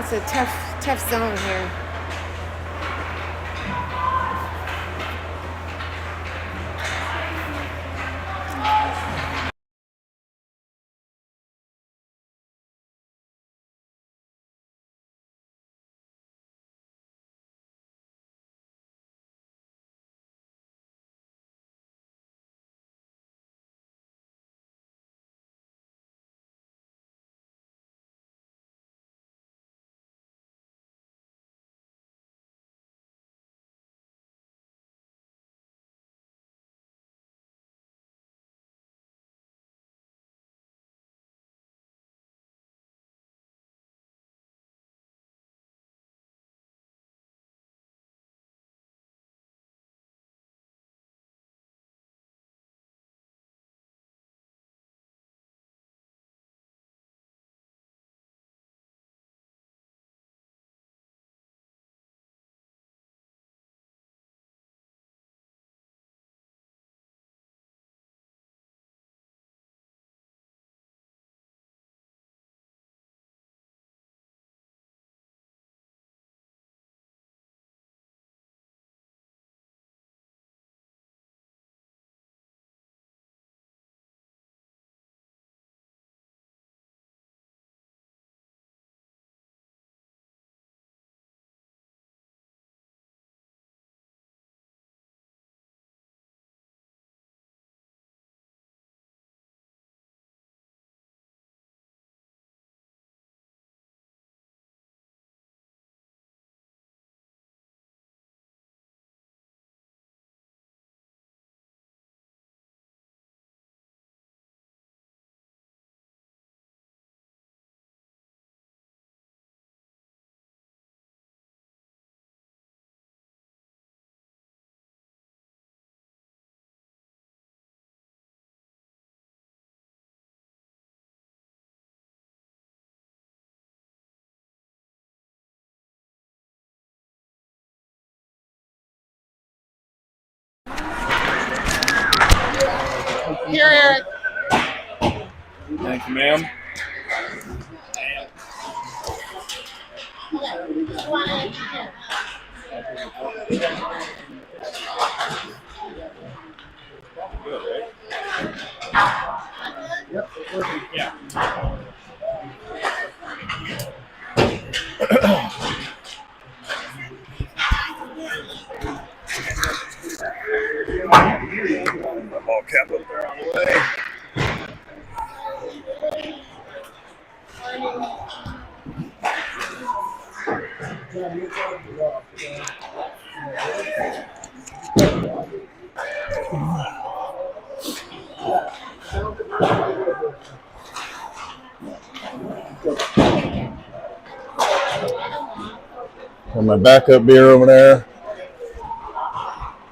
It's a tough zone here. Here, Eric. Thank you, ma'am. Good, right? Yeah. Ball cap up there on the way. Got my backup beer over there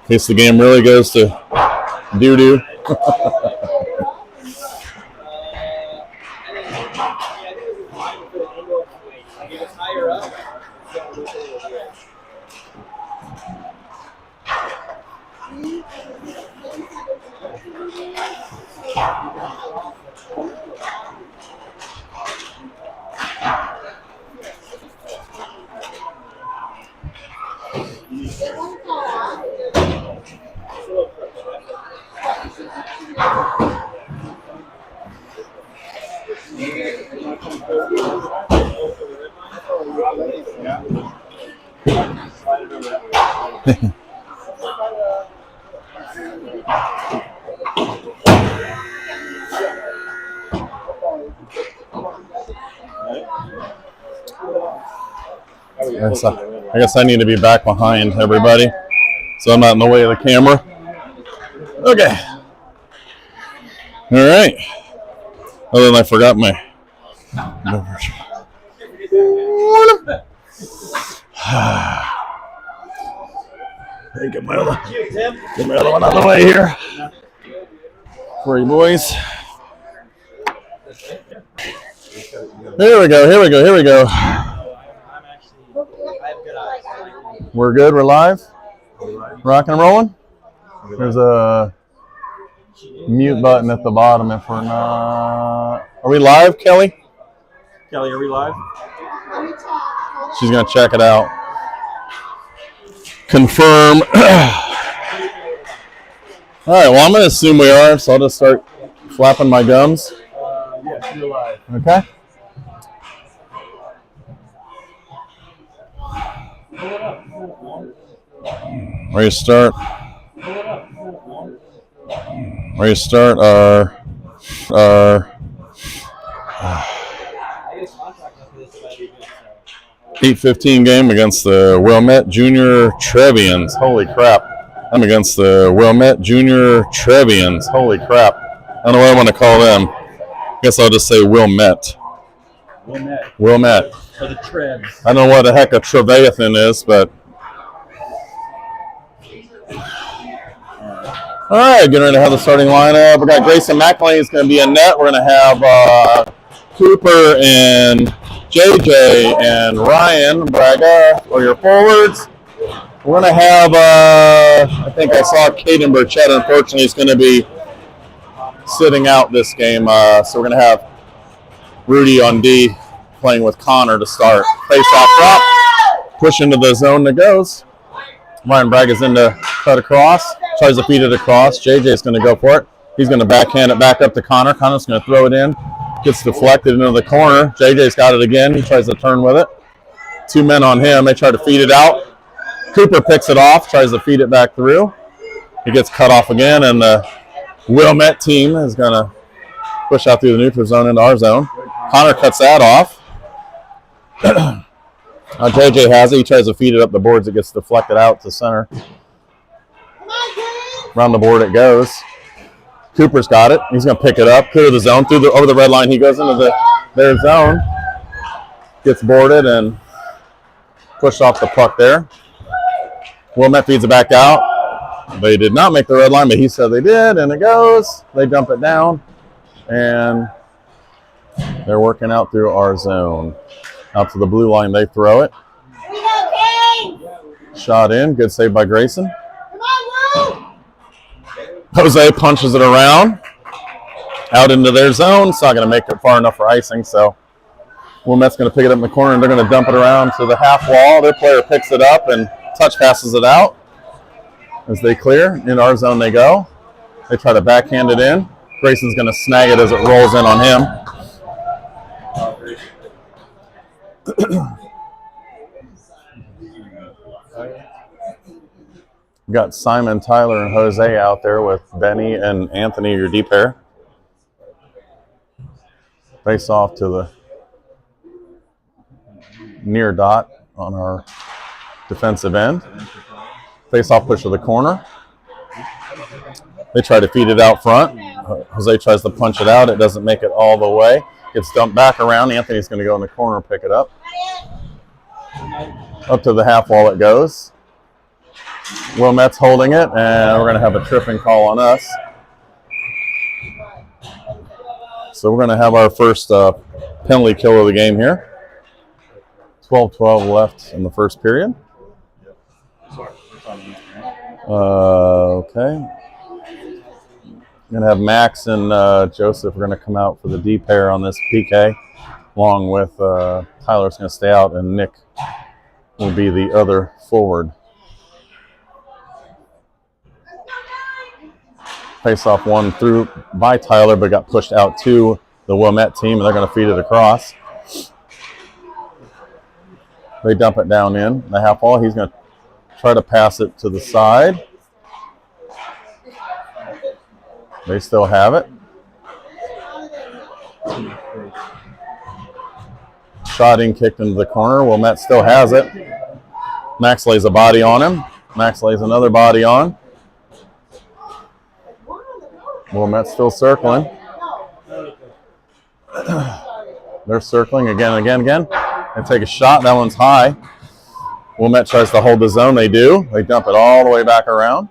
in case the game really goes to doo-doo. I guess I need to be back behind everybody, so I'm not in the way of the camera. Okay. All right. Other than I forgot my. Hey, get my other one out of the way here for you boys. Here we go. We're good. We're live. Rocking and rolling. There's a mute button at the bottom if we're not. Are we live, Kelly? Kelly, are we live? She's going to check it out. Confirm. All right, well, I'm going to assume we are, so I'll just start flapping my gums. Yes, you're live. Okay. Ready to start. Ready to start our 8:15 game against the Wilmette Jr. Trevians. Holy crap. I'm against the Wilmette Jr. Trevians. Holy crap. I don't know what I want to call them. I guess I'll just say Wilmette. Wilmette. For the Trebs. I don't know what the heck a Trevian is, but. All right, getting ready to have the starting lineup. We got Grayson McLean is going to be in net. We're going to have Cooper and JJ and Ryan Braga for your forwards. We're going to have, I think I saw Caden Burchett, unfortunately, is going to be sitting out this game. So we're going to have Rudy on D playing with Connor to start. Face off drop, push into the zone that goes. Ryan Bragg is in to cut across, tries to feed it across. JJ is going to go for it. He's going to backhand it back up to Connor. Connor's going to throw it in. Gets deflected into the corner. JJ's got it again. He tries to turn with it. 2 men on him. They try to feed it out. Cooper picks it off, tries to feed it back through. He gets cut off again, and the Wilmette team is going to push out through the neutral zone into our zone. Connor cuts that off. JJ has it. He tries to feed it up the boards. It gets deflected out to center. Around the board it goes. Cooper's got it. He's going to pick it up, clear the zone, over the red line. He goes into their zone. Gets boarded and pushed off the puck there. Wilmette feeds it back out. They did not make the red line, but he said they did, and it goes. They dump it down, and they're working out through our zone. Out to the blue line, they throw it. Shot in. Good save by Grayson. Jose punches it around. Out into their zone. It's not going to make it far enough for icing, so Wilmette's going to pick it up in the corner, and they're going to dump it around to the half wall. Their player picks it up and touch passes it out. As they clear, in our zone they go. They try to backhand it in. Grayson's going to snag it as it rolls in on him. Got Simon, Tyler, and Jose out there with Benny and Anthony, your D pair. Face off to the near dot on our defensive end. Face off push to the corner. They try to feed it out front. Jose tries to punch it out. It doesn't make it all the way. Gets dumped back around. Anthony's going to go in the corner and pick it up. Up to the half wall it goes. Wilmette's holding it, and we're going to have a tripping call on us. So we're going to have our first penalty kill of the game here. 12-12 left in the first period. Okay. I'm going to have Max and Joseph are going to come out for the D pair on this PK, along with Tyler's going to stay out, and Nick will be the other forward. Face-off one through by Tyler, but got pushed out to the Wilmette team, and they're going to feed it across. They dump it down in the half wall. He's going to try to pass it to the side. They still have it. Shot in, kicked into the corner. Wilmette still has it. Max lays a body on him. Max lays another body on. Wilmette's still circling. They're circling again. And take a shot. That one's high. Wilmette tries to hold the zone. They do. They dump it all the way back around.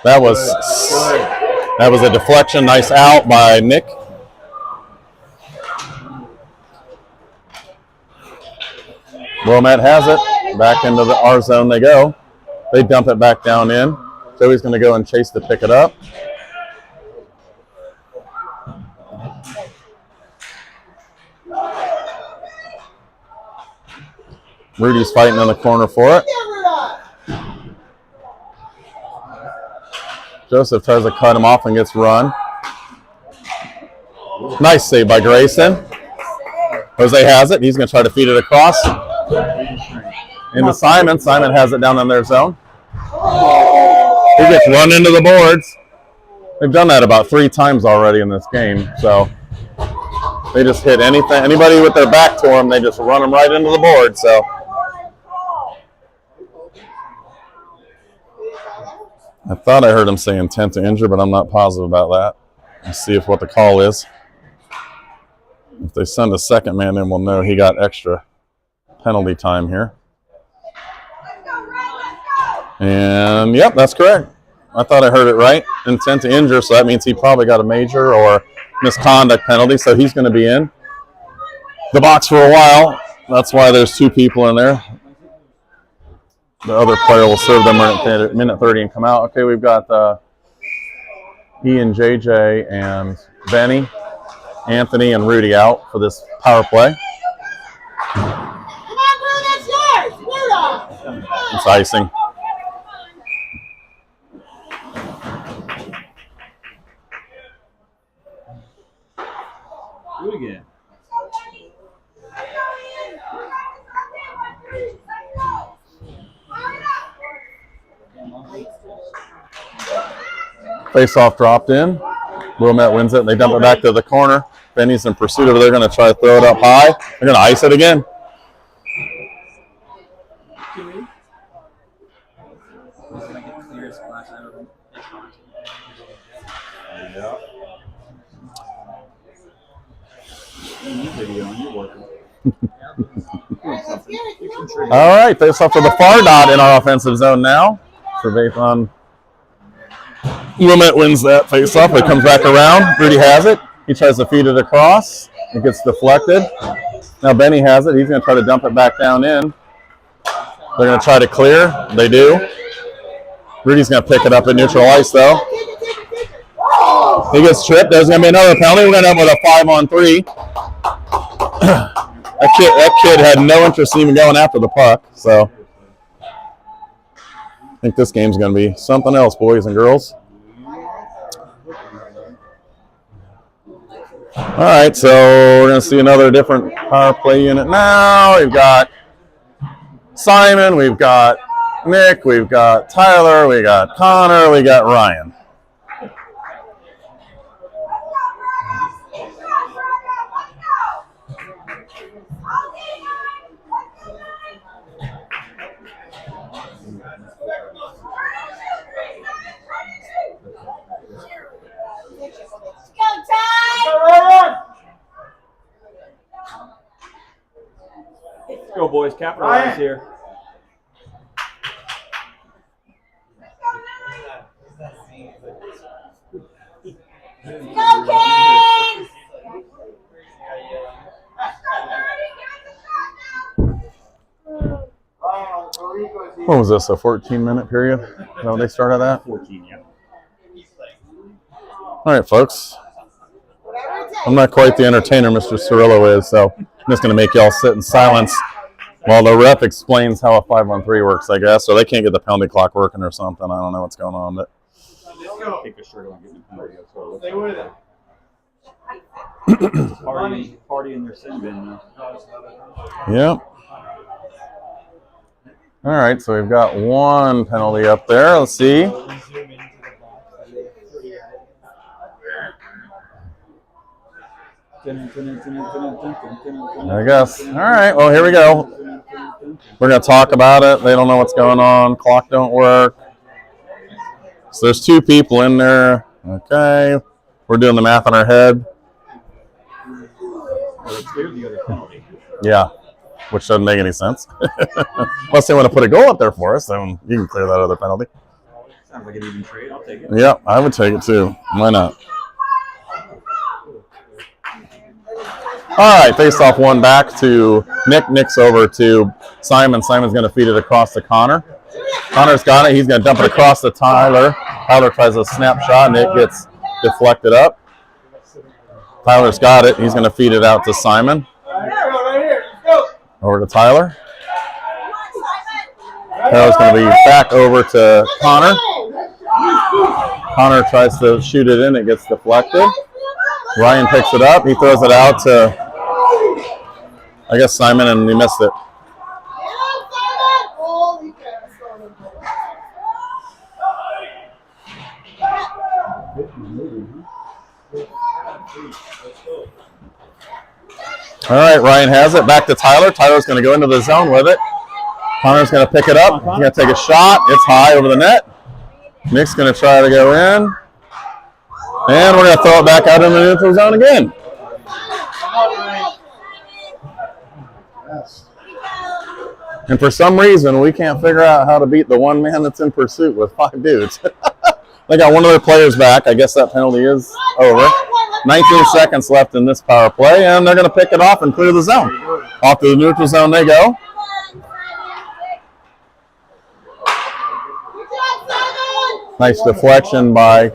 That was a deflection. Nice out by Nick. Wilmette has it. Back into the R zone they go. They dump it back down in. Joey's going to go and chase to pick it up. Rudy's fighting in the corner for it. Joseph tries to cut him off and gets run. Nice save by Grayson. Jose has it. He's going to try to feed it across into Simon. Simon has it down in their zone. He gets run into the boards. They've done that about 3 times already in this game. So they just hit anything, anybody with their back to them, they just run them right into the board. So I thought I heard him say intent to injure, but I'm not positive about that. Let's see if what the call is. If they send a second man in, we'll know he got extra penalty time here. And, yep, that's correct. I thought I heard it right. Intent to injure, so that means he probably got a major or misconduct penalty, so he's going to be in the box for a while. That's why there's 2 people in there. The other player will serve them at minute 30 and come out. Okay, we've got Ian, JJ, and Benny, Anthony, and Rudy out for this power play. Come on, Blue, that's yours. Blue. It's icing. Do it again. Face-off dropped in. Wilmette wins it, and they dump it back to the corner. Benny's in pursuit of it. They're going to try to throw it up high. They're going to ice it again. All right, face-off to the far dot in our offensive zone now. For Vathon. Wilmette wins that face-off. It comes back around. Rudy has it. He tries to feed it across. It gets deflected. Now Benny has it. He's going to try to dump it back down in. They're going to try to clear. They do. Rudy's going to pick it up at neutral ice, though. He gets tripped. There's going to be another penalty. We're going to end up with a 5-on-3. That kid had no interest in even going after the puck. So I think this game's going to be something else, boys and girls. All right, so we're going to see another different power play unit now. We've got Simon, we've got Nick, we've got Tyler, we got Connor, we got Ryan. Let's go, boys. Capitalize here. Go, Canes! What was this, a 14-minute period? Is that what they started at? 14, yeah. All right, folks. I'm not quite the entertainer Mr. Cirillo is, so I'm just going to make y'all sit in silence while the ref explains how a 5-on-3 works, I guess. Or they can't get the penalty clock working or something. I don't know what's going on. But Take a shirt on, get the penalty. Stay with it. Party in their sin bin now. yeah. All right, so we've got one penalty up there. Let's see. I guess. All right, well, here we go. We're going to talk about it. They don't know what's going on. Clock don't work. So there's 2 people in there. Okay. We're doing the math in our head. Yeah, which doesn't make any sense. Unless they want to put a goal up there for us, then you can clear that other penalty. Sounds like an even trade. I'll take it. Yeah, I would take it too. Why not? All right, face off one back to Nick. Nick's over to Simon. Simon's going to feed it across to Connor. Connor's got it. He's going to dump it across to Tyler. Tyler tries a snapshot. Nick gets deflected up. Tyler's got it. He's going to feed it out to Simon. Over to Tyler. Taylor's going to be back over to Connor. Connor tries to shoot it in. It gets deflected. Ryan picks it up. He throws it out to, I guess, Simon, and he missed it. All right, Ryan has it. Back to Tyler. Tyler's going to go into the zone with it. Connor's going to pick it up. He's going to take a shot. It's high over the net. Nick's going to try to go in. And we're going to throw it back out in the neutral zone again. And for some reason, we can't figure out how to beat the one man that's in pursuit with 5 dudes. They got one of their players back. I guess that penalty is over. 19 seconds left in this power play, and they're going to pick it off and clear the zone. Off to the neutral zone they go. Nice deflection by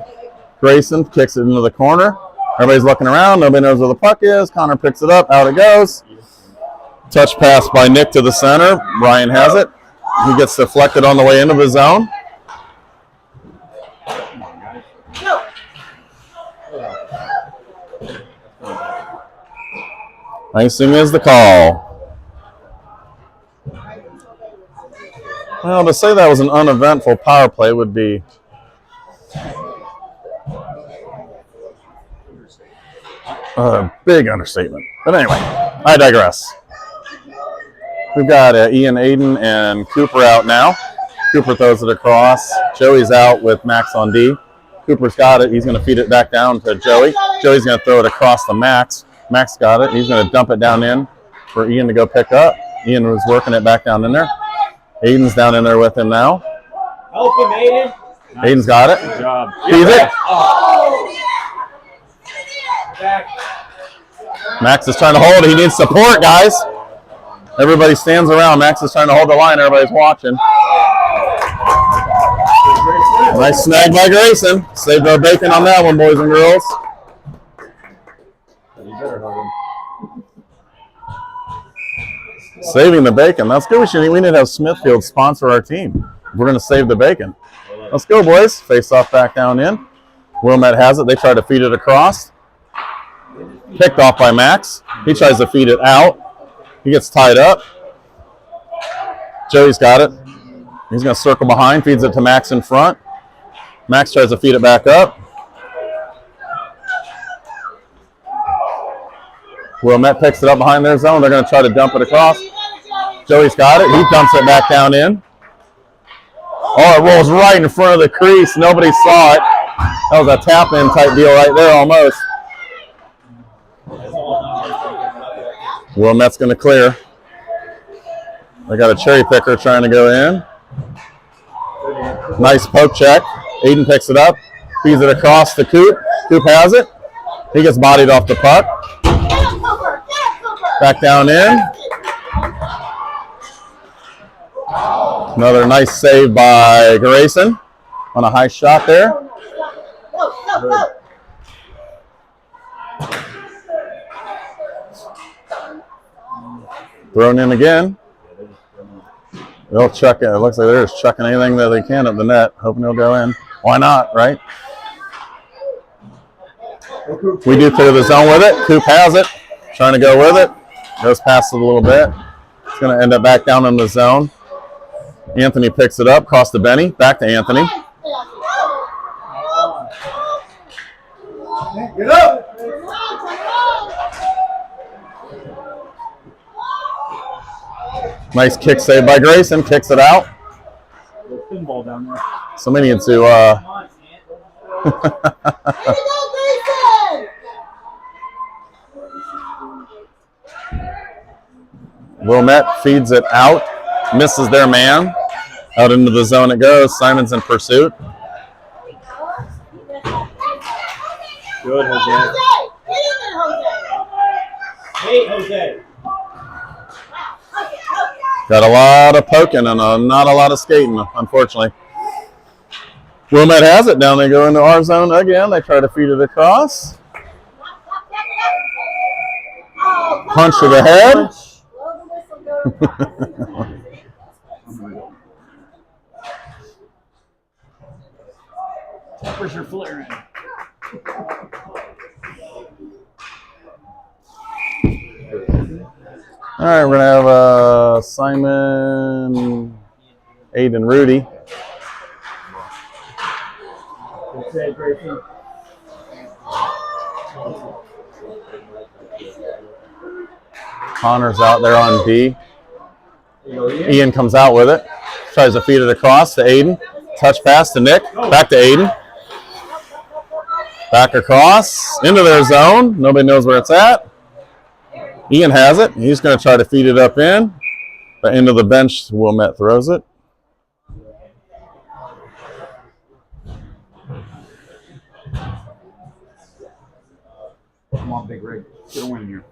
Grayson. Kicks it into the corner. Everybody's looking around. Nobody knows where the puck is. Connor picks it up. Out it goes. Touch pass by Nick to the center. Ryan has it. He gets deflected on the way into the zone. Icing is the call. Well, to say that was an uneventful power play would be a big understatement. But anyway, I digress. We've got Ian, Aiden, and Cooper out now. Cooper throws it across. Joey's out with Max on D. Cooper's got it. He's going to feed it back down to Joey. Joey's going to throw it across to Max. Max got it. He's going to dump it down in for Ian to go pick up. Ian was working it back down in there. Aiden's down in there with him now. Help him, Aiden. Aiden's got it. Good job. Feeds it. Max is trying to hold it. He needs support, guys. Everybody stands around. Max is trying to hold the line. Everybody's watching. Nice snag by Grayson. Saved our bacon on that one, boys and girls. Saving the bacon. That's good. We need to have Smithfield sponsor our team. We're going to save the bacon. Let's go, boys. Face off back down in. Wilmette has it. They try to feed it across. Picked off by Max. He tries to feed it out. He gets tied up. Joey's got it. He's going to circle behind. Feeds it to Max in front. Max tries to feed it back up. Wilmette picks it up behind their zone. They're going to try to dump it across. Joey's got it. He dumps it back down in. Oh, it rolls right in front of the crease. Nobody saw it. That was a tap-in type deal right there almost. Wilmette's going to clear. They got a cherry picker trying to go in. Nice poke check. Aiden picks it up. Feeds it across to Coop. Coop has it. He gets bodied off the puck. Back down in. Another nice save by Grayson on a high shot there. Thrown in again. They'll chuck it. It looks like they're just chucking anything that they can at the net, hoping it'll go in. Why not, right? We do clear the zone with it. Coop has it. Trying to go with it. Goes past it a little bit. It's going to end up back down in the zone. Anthony picks it up. Across to Benny. Back to Anthony. Get up! Nice kick save by Grayson. Kicks it out. Pinball down there. Somebody needs to Wilmette feeds it out. Misses their man. Out into the zone it goes. Simon's in pursuit. Good, Jose. Hey, Jose. Got a lot of poking and not a lot of skating, unfortunately. Wilmette has it down. They go into our zone again. They try to feed it across. Punch to the head. Pressure flaring. All right, we're going to have Simon, Aiden, Rudy. Good save, Grayson. Connor's out there on D. Ian comes out with it. Tries to feed it across to Aiden. Touch pass to Nick. Back to Aiden. Back across. Into their zone. Nobody knows where it's at. Ian has it. He's going to try to feed it up in. But into the bench, Wilmette throws it. Come on, Big Rig. Get a win here.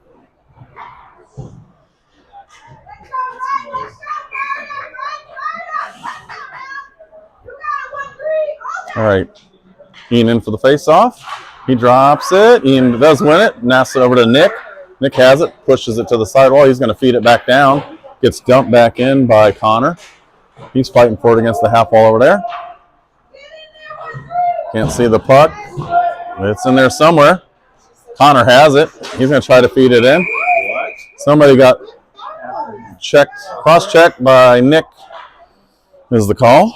All right. Ian in for the face-off. He drops it. Ian does win it. Knocks it over to Nick. Nick has it. Pushes it to the sidewall. He's going to feed it back down. Gets dumped back in by Connor. He's fighting for it against the half wall over there. Can't see the puck. It's in there somewhere. Connor has it. He's going to try to feed it in. Somebody got checked, cross-checked by Nick is the call.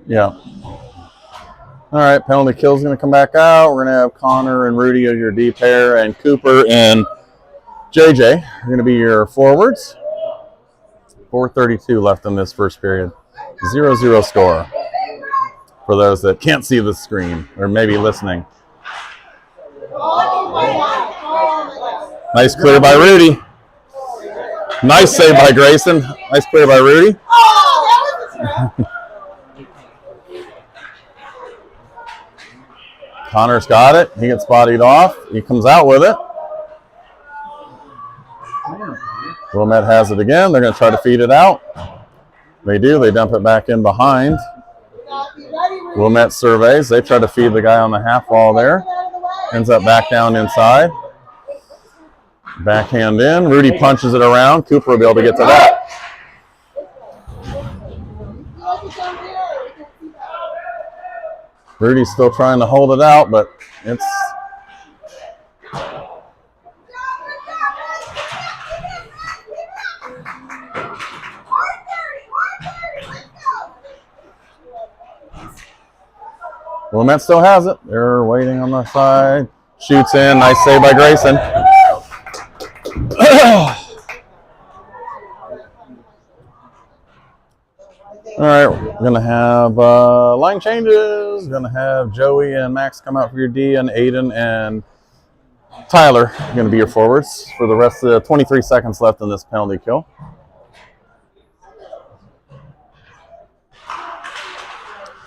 Yeah. All right, penalty kill is going to come back out. We're going to have Connor and Rudy as your D pair, and Cooper and JJ are going to be your forwards. 4:32 left in this first period. 0-0 score for those that can't see the screen or maybe listening. Nice clear by Rudy. Nice save by Grayson. Nice clear by Rudy. Connor's got it. He gets bodied off. He comes out with it. Wilmette has it again. They're going to try to feed it out. They do. They dump it back in behind. Wilmette surveys. They try to feed the guy on the half wall there. Ends up back down inside. Backhand in. Rudy punches it around. Cooper will be able to get to that. Rudy's still trying to hold it out, but it's... Wilmette still has it. They're waiting on the side. Shoots in. Nice save by Grayson. All right, we're going to have line changes. We're going to have Joey and Max come out for your D, and Aiden and Tyler are going to be your forwards for the rest of the 23 seconds left in this penalty kill.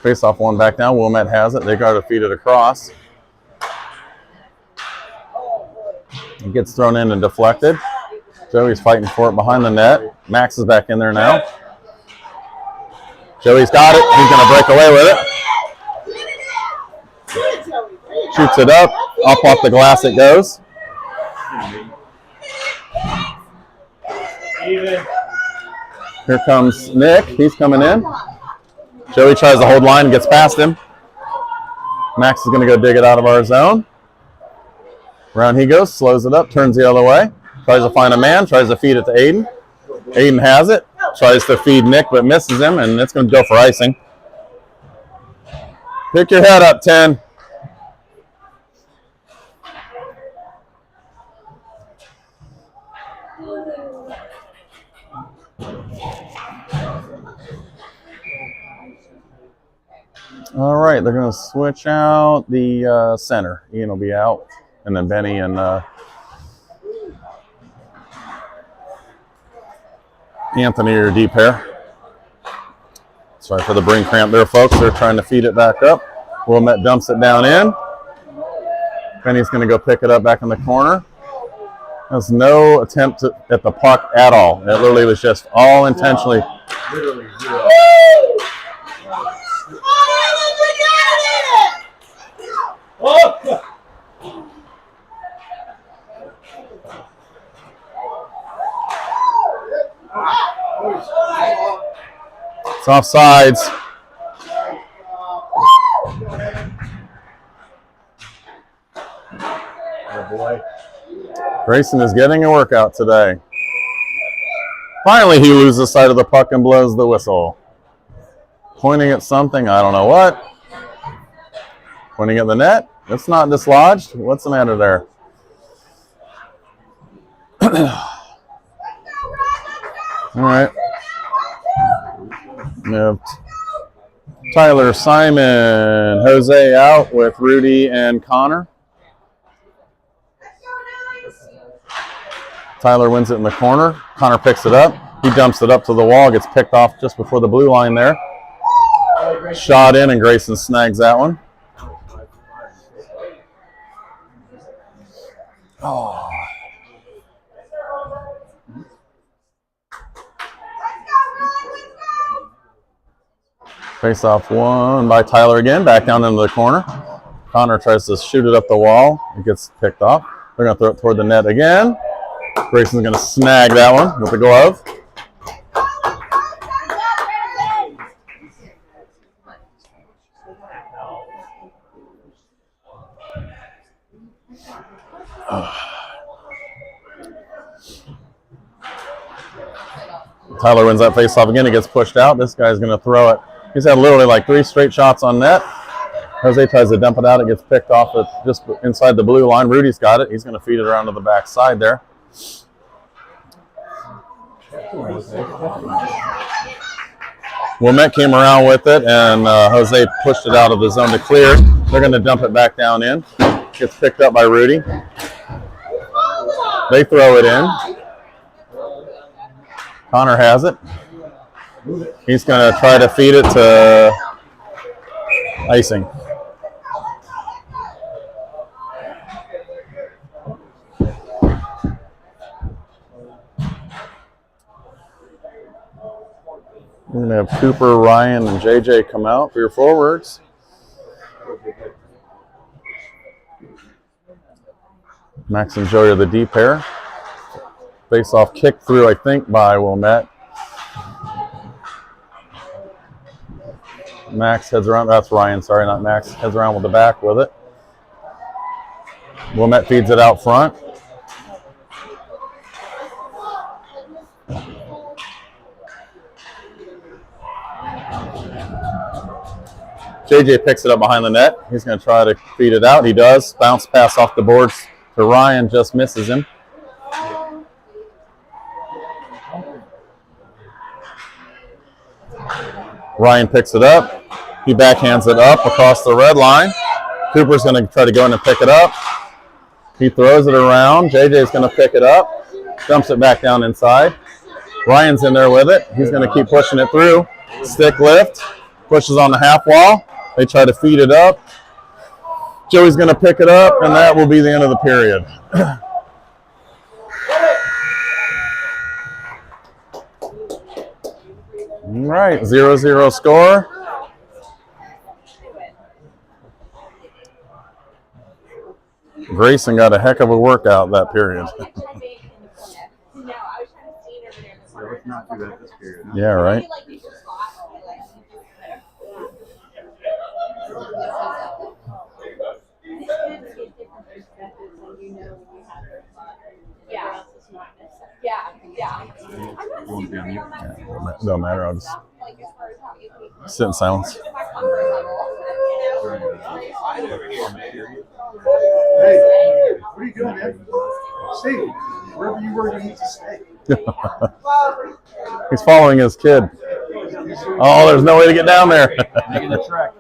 Face off one back down. Wilmette has it. They got to feed it across. It gets thrown in and deflected. Joey's fighting for it behind the net. Max is back in there now. Joey's got it. He's going to break away with it. Shoots it up. Up off the glass it goes. Here comes Nick. He's coming in. Joey tries to hold line and gets past him. Max is going to go dig it out of our zone. Around he goes. Slows it up. Turns the other way. Tries to find a man. Tries to feed it to Aiden. Aiden has it. Tries to feed Nick, but misses him, and it's going to go for icing. Pick your head up, 10. All right, they're going to switch out the center. Ian will be out, and then Benny and Anthony are D pair. Sorry for the brain cramp there, folks. They're trying to feed it back up. Wilmette dumps it down in. Benny's going to go pick it up back in the corner. There's no attempt at the puck at all. It literally was just all intentionally. Literally zero. It's off sides. Oh boy. Grayson is getting a workout today. Finally, he loses sight of the puck and blows the whistle. Pointing at something, I don't know what. Pointing at the net. It's not dislodged. What's the matter there? All right. We have Tyler, Simon, Jose out with Rudy and Connor. Tyler wins it in the corner. Connor picks it up. He dumps it up to the wall. Gets picked off just before the blue line there. Shot in, and Grayson snags that one. Oh. Face off one by Tyler again. Back down into the corner. Connor tries to shoot it up the wall. It gets picked off. They're going to throw it toward the net again. Grayson's going to snag that one with the glove. Tyler wins that face-off again. He gets pushed out. This guy's going to throw it. He's had literally like 3 straight shots on net. Jose tries to dump it out. It gets picked off at just inside the blue line. Rudy's got it. He's going to feed it around to the back side there. Wilmette came around with it, and Jose pushed it out of the zone to clear. They're going to dump it back down in. Gets picked up by Rudy. They throw it in. Connor has it. He's going to try to feed it to icing. We're going to have Cooper, Ryan, and JJ come out for your forwards. Max and Joey are the D pair. Face-off kick through, I think, by Wilmette. Max heads around. That's Ryan, sorry, not Max. Heads around with the back with it. Wilmette feeds it out front. JJ picks it up behind the net. He's going to try to feed it out. He does. Bounce pass off the boards to Ryan, just misses him. Ryan picks it up. He backhands it up across the red line. Cooper's going to try to go in and pick it up. He throws it around. JJ's going to pick it up. Dumps it back down inside. Ryan's in there with it. He's going to keep pushing it through. Stick lift. Pushes on the half wall. They try to feed it up. Joey's going to pick it up, and that will be the end of the period. All right, 0-0 score. Grayson got a heck of a workout that period. Let's not do that this period. Yeah, right. Don't matter. I'll just sit in silence. Hey, what are you doing, man? Steve, wherever you were, you need to stay. He's following his kid. Oh, there's no way to get down there. Making the track.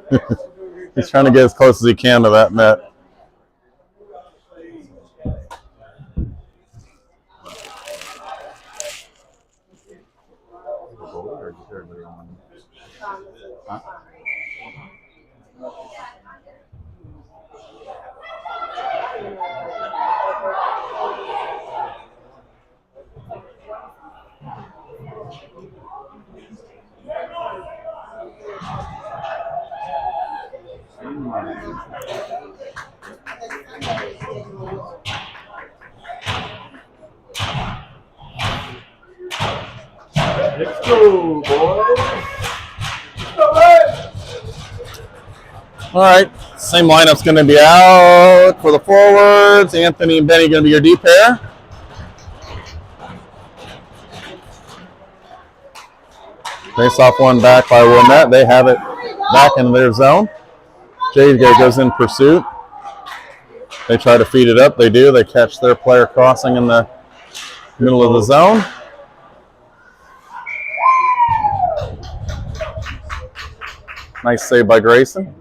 He's trying to get as close as he can to that net. Let's go, boys. All right, same lineup's going to be out for the forwards. Anthony and Benny going to be your D pair. Face off one back by Wilmette. They have it back in their zone. JJ goes in pursuit. They try to feed it up. They do. They catch their player crossing in the middle of the zone. Nice save by Grayson.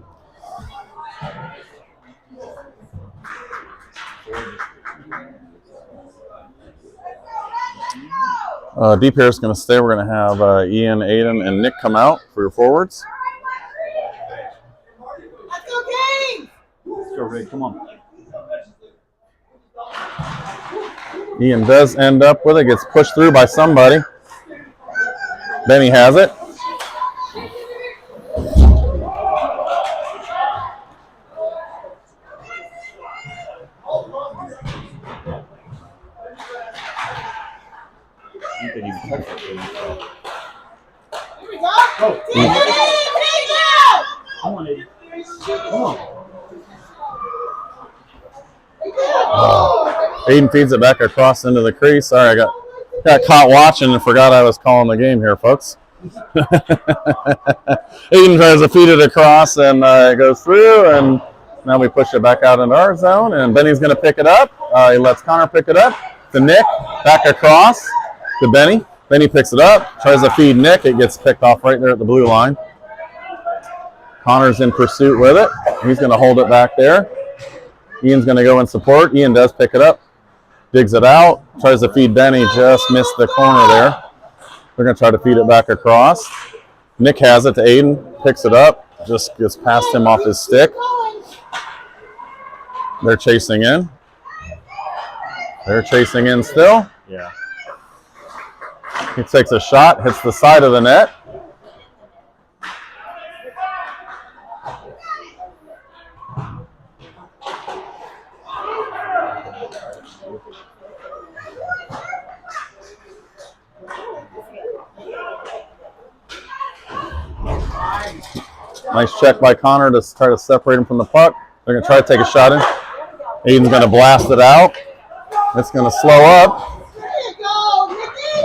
D pair is going to stay. We're going to have Ian, Aiden, and Nick come out for your forwards. Let's go, Canes! Let's go, Ray. Come on. Ian does end up with it. Gets pushed through by somebody. Benny has it. You can even touch it. Here we go! Take it! Come on, Eddie. Come on. Aiden feeds it back across into the crease. Sorry, I got caught watching and forgot I was calling the game here, folks. Aiden tries to feed it across and it goes through, and now we push it back out into our zone, and Benny's going to pick it up. He lets Connor pick it up to Nick, back across to Benny. Benny picks it up, tries to feed Nick. It gets picked off right there at the blue line. Connor's in pursuit with it. He's going to hold it back there. Ian's going to go in support. Ian does pick it up, digs it out, tries to feed Benny, just missed the corner there. We're going to try to feed it back across. Nick has it to Aiden, picks it up, just gets past him off his stick. They're chasing in. They're chasing in still. Yeah. He takes a shot, hits the side of the net. Nice check by Connor to try to separate him from the puck. They're going to try to take a shot in. Aiden's going to blast it out. It's going to slow up.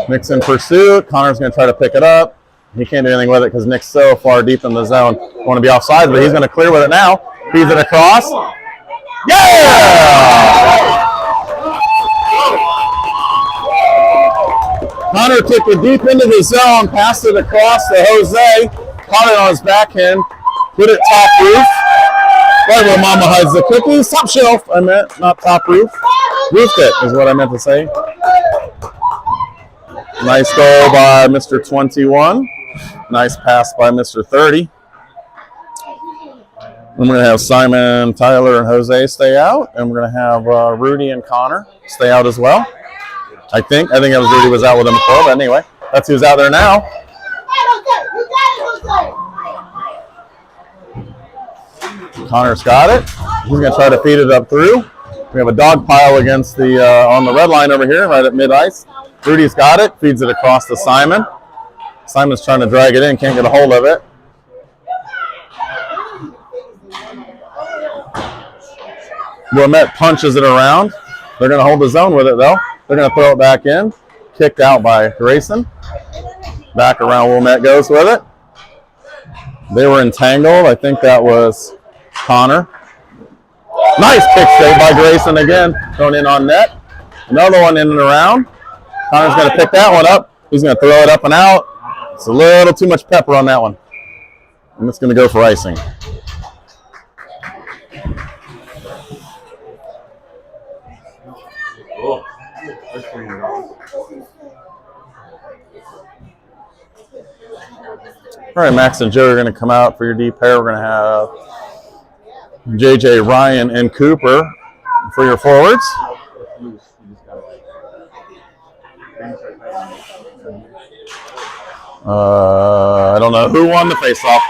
Nick's in pursuit. Connor's going to try to pick it up. He can't do anything with it because Nick's so far deep in the zone. Want to be offside, but he's going to clear with it now. Feeds it across. Yeah! Connor took it deep into the zone, passed it across to Jose, caught it on his backhand, put it top roof. Right where Mama hides the cookies. Top shelf, I meant, not top roof. Roofed it is what I meant to say. Nice goal by Mr. 21. Nice pass by Mr. 30. And we're going to have Simon, Tyler, and Jose stay out. And we're going to have Rudy and Connor stay out as well. I think that was Rudy was out with him before, but anyway, that's who's out there now. Connor's got it. He's going to try to feed it up through. We have a dog pile against the on the red line over here, right at mid-ice. Rudy's got it, feeds it across to Simon. Simon's trying to drag it in, can't get a hold of it. Wilmette punches it around. They're going to hold the zone with it, though. They're going to throw it back in. Kicked out by Grayson. Back around Wilmette goes with it. They were entangled. I think that was Connor. Nice kick save by Grayson again. Thrown in on net. Another one in and around. Connor's going to pick that one up. He's going to throw it up and out. It's a little too much pepper on that one. And it's going to go for icing. All right, Max and Joe are going to come out for your D pair. We're going to have JJ, Ryan, and Cooper for your forwards. I don't know who won the face-off.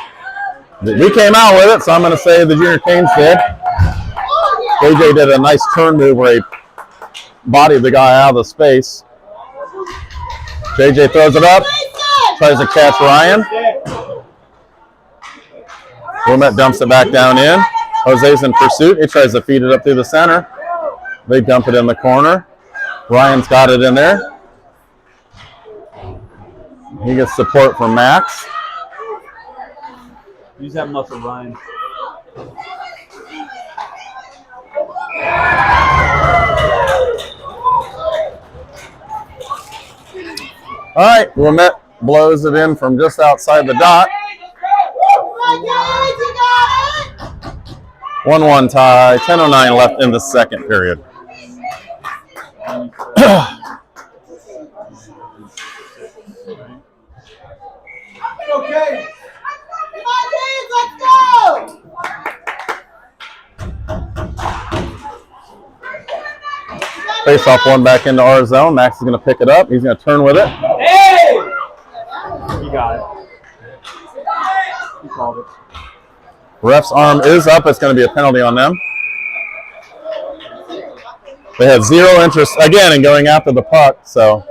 We came out with it, so I'm going to say the Jr.Canes did. JJ did a nice turn move where he bodied the guy out of the space. JJ throws it up, tries to catch Ryan. Wilmette dumps it back down in. Jose's in pursuit. He tries to feed it up through the center. They dump it in the corner. Ryan's got it in there. He gets support from Max. Use that muscle, Ryan. All right, Wilmette blows it in from just outside the dot. 1-1 tie, 10:09 left in the second period. Okay. Come on, Canes, let's go! Face off one back into our zone. Max is going to pick it up. He's going to turn with it. Hey! He got it. He called it. Ref's arm is up. It's going to be a penalty on them. They had zero interest, again, in going after the puck, so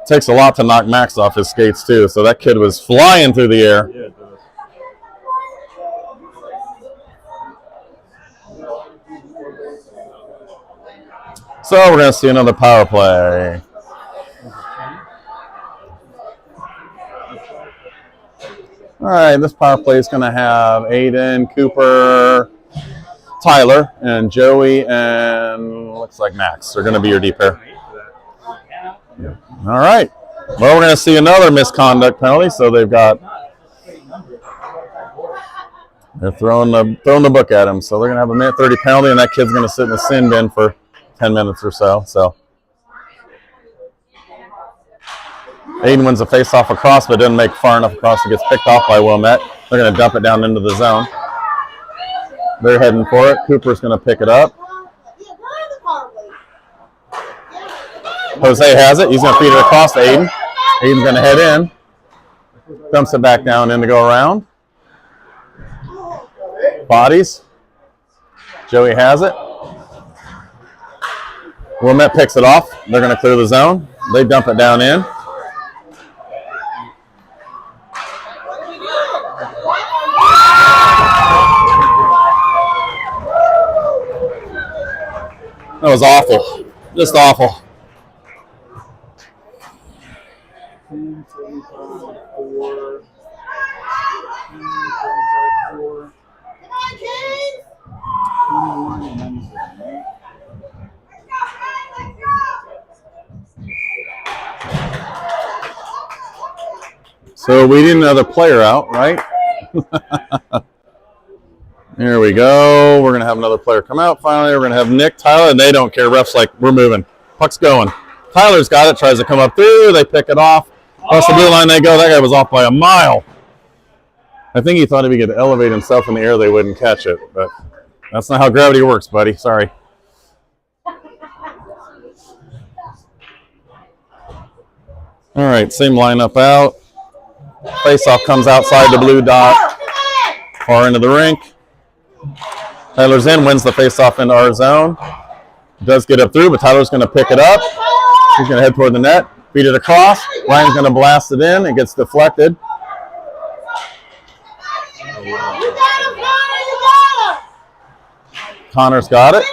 it takes a lot to knock Max off his skates, too. So that kid was flying through the air. Yeah, it does. So we're going to see another power play. All right, this power play is going to have Aiden, Cooper, Tyler, and Joey, and looks like Max. They're going to be your D pair. All right. Well, we're going to see another misconduct penalty. So they've got they're throwing the book at him. So they're going to have a minute 30 penalty, and that kid's going to sit in the sin bin for 10 minutes or so. So Aiden wins the face-off across, but doesn't make far enough across. It gets picked off by Wilmette. They're going to dump it down into the zone. They're heading for it. Cooper's going to pick it up. Jose has it. He's going to feed it across to Aiden. Aiden's going to head in. Dumps it back down in to go around. Bodies. Joey has it. Wilmette picks it off. They're going to clear the zone. They dump it down in. That was awful. Just awful. So we need another player out, right? Here we go. We're going to have another player come out finally. We're going to have Nick, Tyler, and they don't care. Ref's like, we're moving. Puck's going. Tyler's got it, tries to come up through. They pick it off. Across the blue line they go. That guy was off by a mile. I think he thought if he could elevate himself in the air, they wouldn't catch it. But that's not how gravity works, buddy. Sorry. All right, same lineup out. Face-off comes outside the blue dot, far into the rink. Tyler's in, wins the face-off into our zone. Does get up through, but Tyler's going to pick it up. He's going to head toward the net, feed it across. Ryan's going to blast it in. It gets deflected. Connor's got it.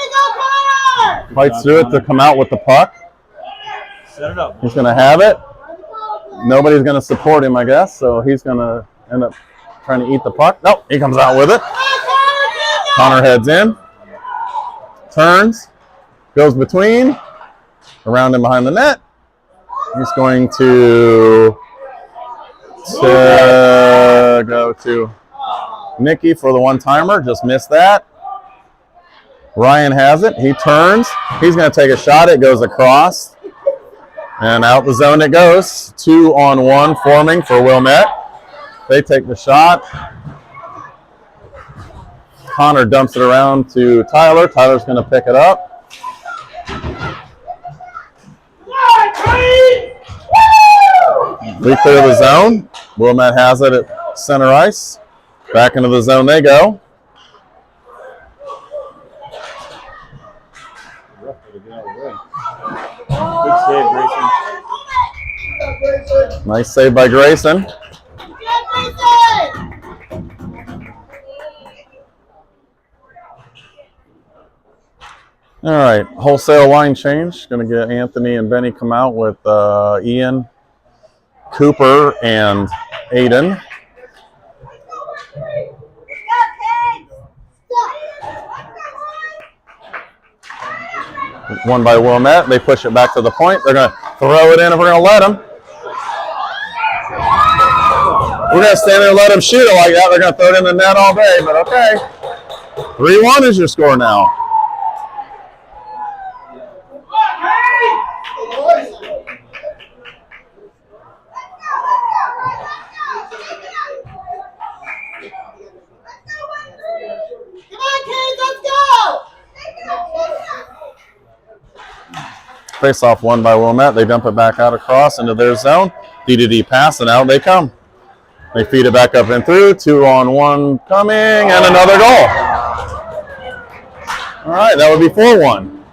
Fights through it to come out with the puck. Set it up. He's going to have it. Nobody's going to support him, I guess, so he's going to end up trying to eat the puck. Nope, he comes out with it. Connor heads in, turns, goes between, around and behind the net. He's going to go to Nikki for the one-timer. Just missed that. Ryan has it. He turns. He's going to take a shot. It goes across. And out the zone it goes. 2-on-1 forming for Wilmette. They take the shot. Connor dumps it around to Tyler. Tyler's going to pick it up. We clear the zone. Wilmette has it at center ice. Back into the zone they go. Good save, Grayson. Nice save by Grayson. All right, wholesale line change. Going to get Anthony and Benny come out with Ian, Cooper, and Aiden. One by Wilmette. They push it back to the point. They're going to throw it in, and we're going to let them. We're going to stand there and let them shoot it like that. They're going to throw it in the net all day, but okay. 3-1 is your score now. Face off one by Wilmette. They dump it back out across into their zone. DDD pass, and out they come. They feed it back up and through. 2-on-1 coming, and another goal. All right, that would be 4-1.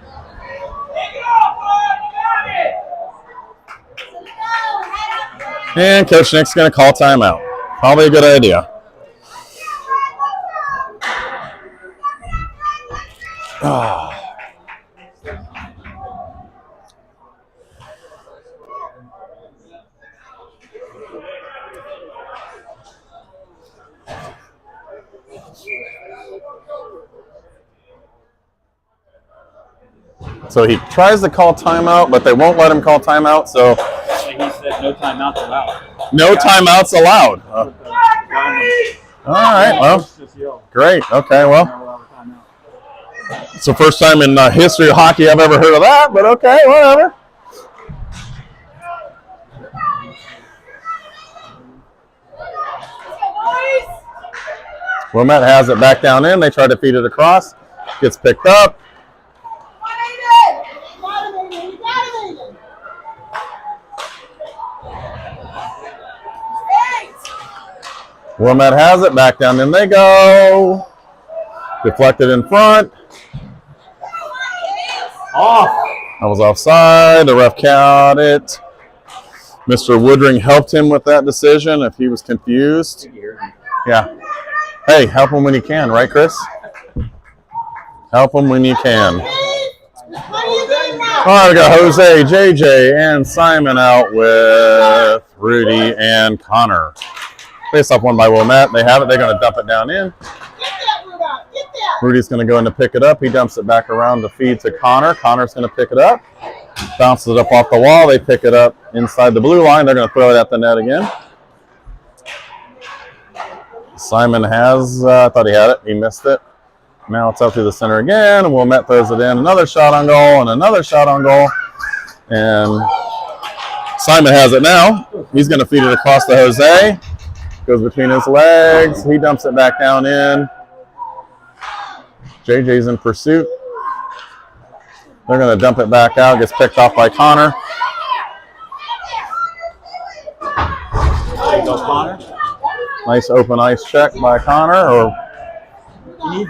And Coach Nick's going to call timeout. Probably a good idea. So he tries to call timeout, but they won't let him call timeout. So He said no timeouts allowed. no timeouts allowed. All right. Well, great. Okay. Well, it's the first time in the history of hockey I've ever heard of that. But okay, whatever. Wilmette has it back down in. They try to feed it across. Gets picked up. Wilmette has it, back down in they go. Deflected in front. Off. That was offside. The ref caught it. Mr. Woodring helped him with that decision if he was confused. Yeah. Hey, help him when you can, right, Chris? Help him when you can. All right, we got Jose, JJ, and Simon out with Rudy and Connor. Face off one by Wilmette. They have it. They're going to dump it down in. Rudy's going to go in to pick it up. He dumps it back around to feed to Connor. Connor's going to pick it up. Bounces it up off the wall. They pick it up inside the blue line. They're going to throw it at the net again. Simon has, I thought he had it. He missed it. Now it's up through the center again. Wilmette throws it in. Another shot on goal and another shot on goal. And Simon has it now. He's going to feed it across to Jose. Goes between his legs. He dumps it back down in. JJ's in pursuit. They're going to dump it back out. Gets picked off by Connor. Nice open ice check by Connor, or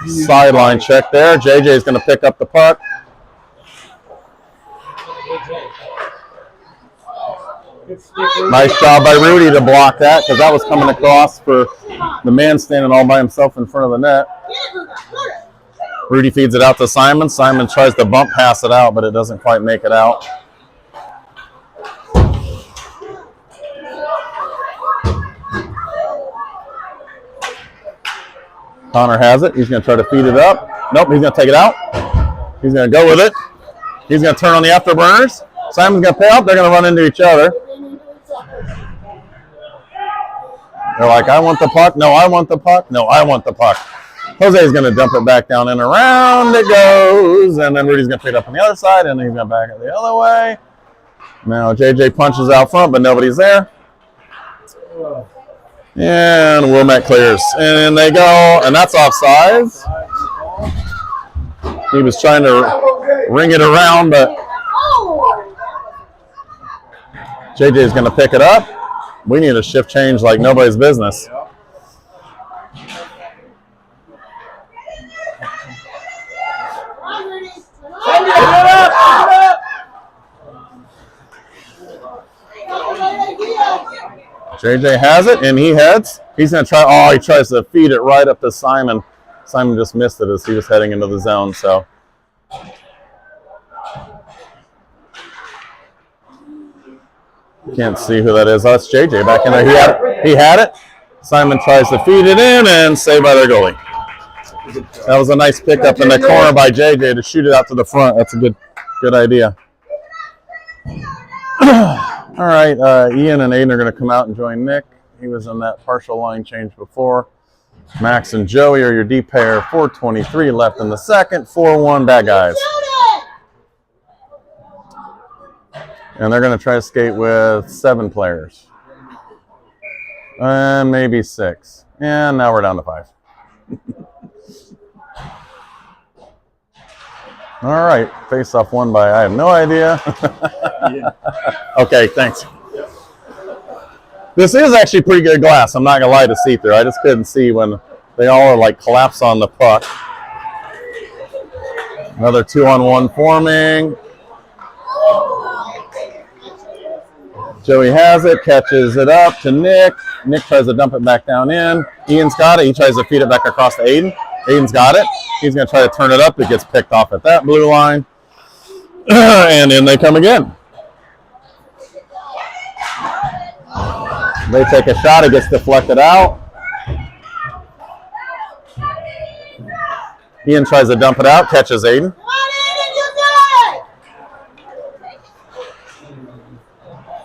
sideline check there. JJ's going to pick up the puck. Nice job by Rudy to block that, because that was coming across for the man standing all by himself in front of the net. Rudy feeds it out to Simon. Simon tries to bump pass it out, but it doesn't quite make it out. Connor has it. He's going to try to feed it up. Nope, he's going to take it out. He's going to go with it. He's going to turn on the afterburners. Simon's going to pay up. They're going to run into each other. They're like, I want the puck. No, I want the puck. No, I want the puck. Jose's going to dump it back down and around it goes. And then Rudy's going to pick it up on the other side, and then he's going to back it the other way. Now JJ punches out front, but nobody's there. And Wilmette clears. And they go, and that's offsides. He was trying to ring it around, but JJ's going to pick it up. We need a shift change like nobody's business. JJ has it, and he heads. He's going to try. Oh, he tries to feed it right up to Simon. Simon just missed it as he was heading into the zone. So Can't see who that is. Oh, that's JJ back in there. He had it. Simon tries to feed it in and saved by their goalie. That was a nice pickup in the corner by JJ to shoot it out to the front. That's a good idea. All right, Ian and Aiden are going to come out and join Nick. He was in that partial line change before. Max and Joey are your D pair. 4:23 left in the second. 4-1 bad guys. And they're going to try to skate with 7 players. And maybe 6. And now we're down to 5. All right, face-off won by, I have no idea. Okay, thanks. This is actually pretty good glass. I'm not going to lie to see through. I just couldn't see when they all are like collapse on the puck. Another 2-on-1 forming. Joey has it, catches it up to Nick. Nick tries to dump it back down in. Ian's got it. He tries to feed it back across to Aiden. Aiden's got it. He's going to try to turn it up. It gets picked off at that blue line. And in they come again. They take a shot. It gets deflected out. Ian tries to dump it out. Catches Aiden.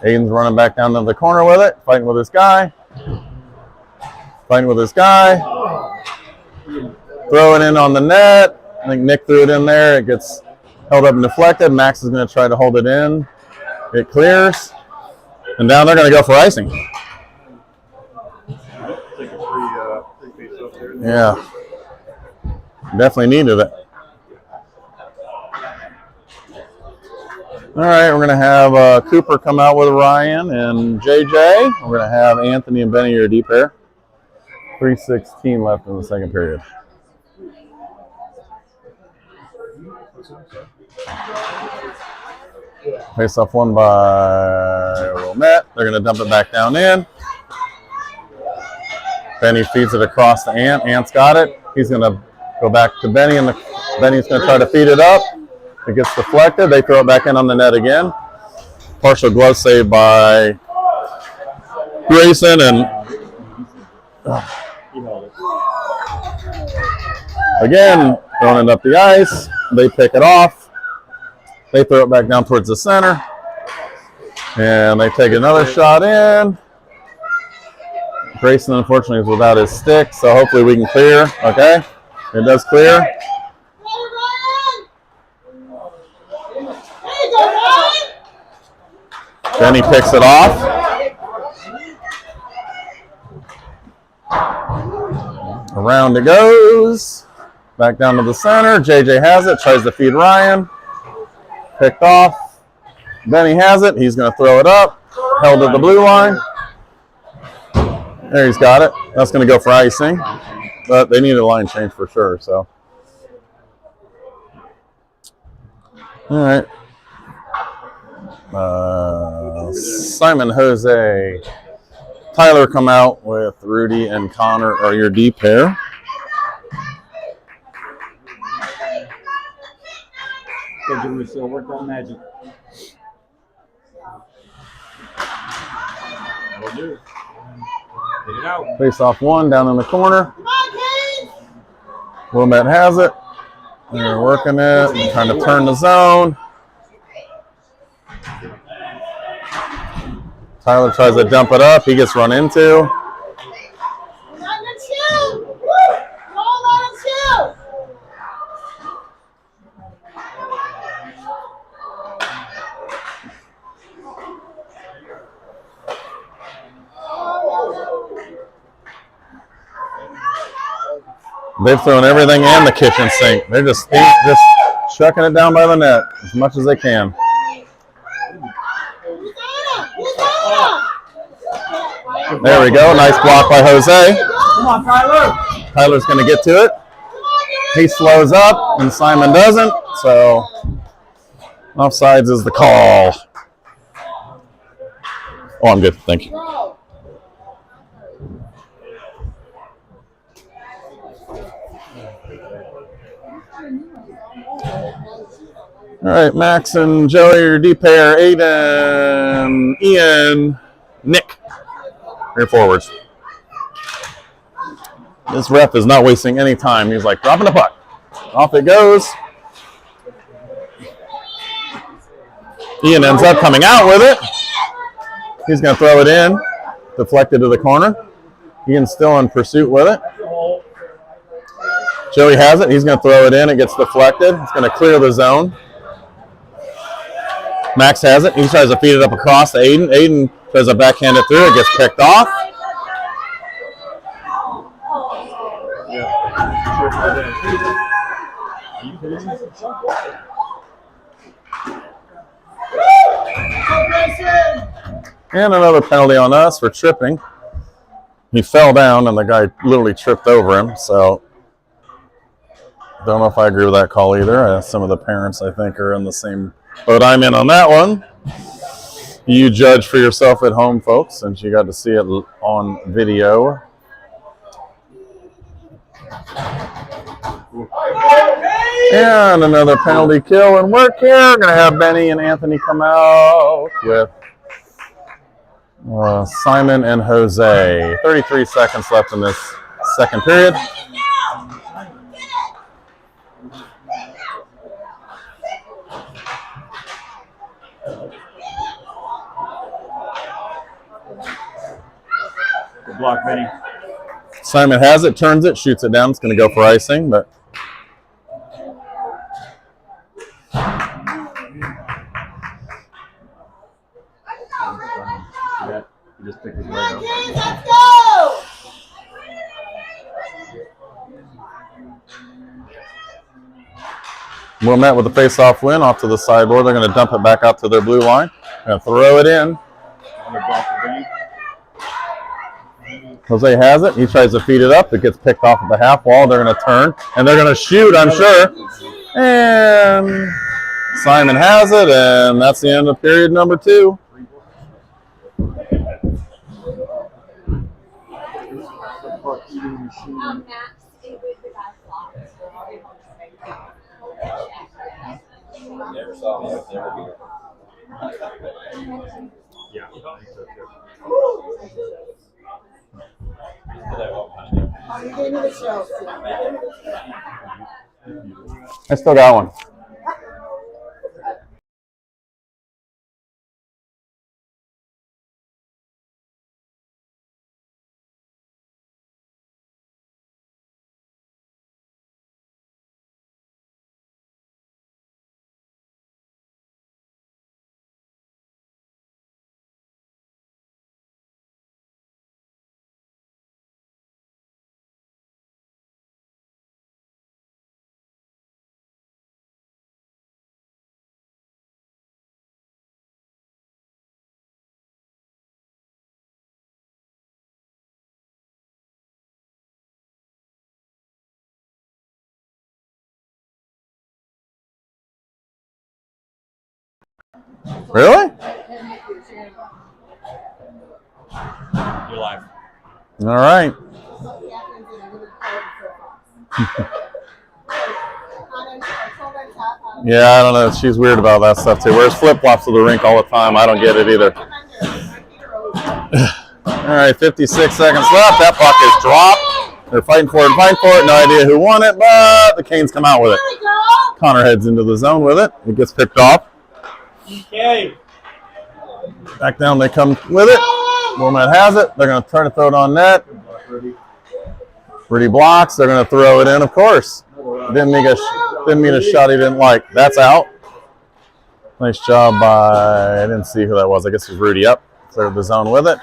Aiden's running back down to the corner with it. Fighting with this guy. Throw it in on the net. I think Nick threw it in there. It gets held up and deflected. Max is going to try to hold it in. It clears. And down they're going to go for icing. Yeah. Definitely needed it. All right, we're going to have Cooper come out with Ryan and JJ. We're going to have Anthony and Benny, your D pair. 3:16 left in the second period. Face off won by Wilmette. They're going to dump it back down in. Benny feeds it across to Ant. Ant's got it. He's going to go back to Benny, and Benny's going to try to feed it up. It gets deflected. They throw it back in on the net again. Partial glove save by Grayson, and again, throwing it up the ice. They pick it off. They throw it back down towards the center. And they take another shot in. Grayson, unfortunately, is without his stick, so hopefully we can clear. Okay, it does clear. Benny picks it off. Around it goes. Back down to the center. JJ has it. Tries to feed Ryan. Picked off. Benny has it. He's going to throw it up. Held at the blue line. There, he's got it. That's going to go for icing. But they need a line change for sure. So, all right. Simon, Jose, Tyler come out with Rudy and Connor are your D pair. Good, Jimmy. Still work on magic. Will do. Get it out. Face off one down in the corner. Wilmette has it. They're working it, trying to turn the zone. Tyler tries to dump it up. He gets run into. They've thrown everything in the kitchen sink. They're just chucking it down by the net as much as they can. There we go. Nice block by Jose. Come on, Tyler. Tyler's going to get to it. He slows up, and Simon doesn't. So, offsides is the call. Oh, I'm good. Thank you. All right, Max and Joey, your D pair. Aiden, Ian, Nick, your forwards. This ref is not wasting any time. He's like, dropping the puck. Off it goes. Ian ends up coming out with it. He's going to throw it in. Deflected to the corner. Ian's still in pursuit with it. Joey has it. He's going to throw it in. It gets deflected. It's going to clear the zone. Max has it. He tries to feed it up across to Aiden. Aiden tries to backhand it through. It gets picked off. And another penalty on us for tripping. He fell down and the guy literally tripped over him. So don't know if I agree with that call either. Some of the parents, I think, are in the same boat I'm in on that one. You judge for yourself at home, folks, since you got to see it on video. And another penalty kill and work here. We're going to have Benny and Anthony come out with Simon and Jose. 33 seconds left in this second period. Good block, Benny. Simon has it, turns it, shoots it down. It's going to go for icing, but He just picked his leg up. Let's go! Wilmette with the face-off win off to the sideboard. They're going to dump it back out to their blue line. Going to throw it in. Jose has it. He tries to feed it up. It gets picked off at the half wall. They're going to turn, and they're going to shoot, I'm sure. And Simon has it, and that's the end of period number 2. Never saw me. I've never been. Yeah. I still got one. Really? You're live. All right. Yeah, I don't know. She's weird about that stuff too. Wears flip-flops to the rink all the time. I don't get it either. All right, 56 seconds left. That puck is dropped. They're fighting for it. No idea who won it, but the Canes come out with it. Connor heads into the zone with it. It gets picked off. Okay. Back down they come with it. Wilmette has it. They're going to try to throw it on net. Rudy blocks. They're going to throw it in, of course. Didn't mean a shot he didn't like. That's out. Nice job by, I didn't see who that was. I guess it was Rudy up. Cleared the zone with it.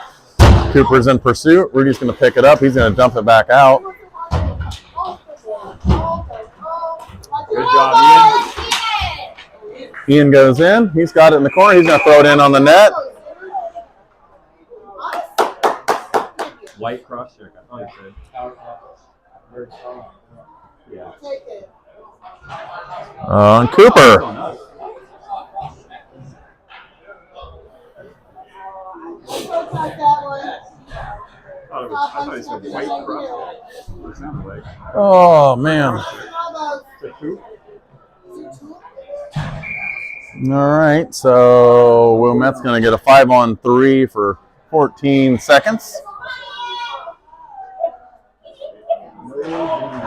Cooper's in pursuit. Rudy's going to pick it up. He's going to dump it back out. Good job, Ian. Ian goes in. He's got it in the corner. He's going to throw it in on the net. White cross check. I thought you said. Yeah. On Cooper. I thought you said white cross. It sounded like. Oh, man. All right, so Wilmette's going to get a 5-on-3 for 14 seconds.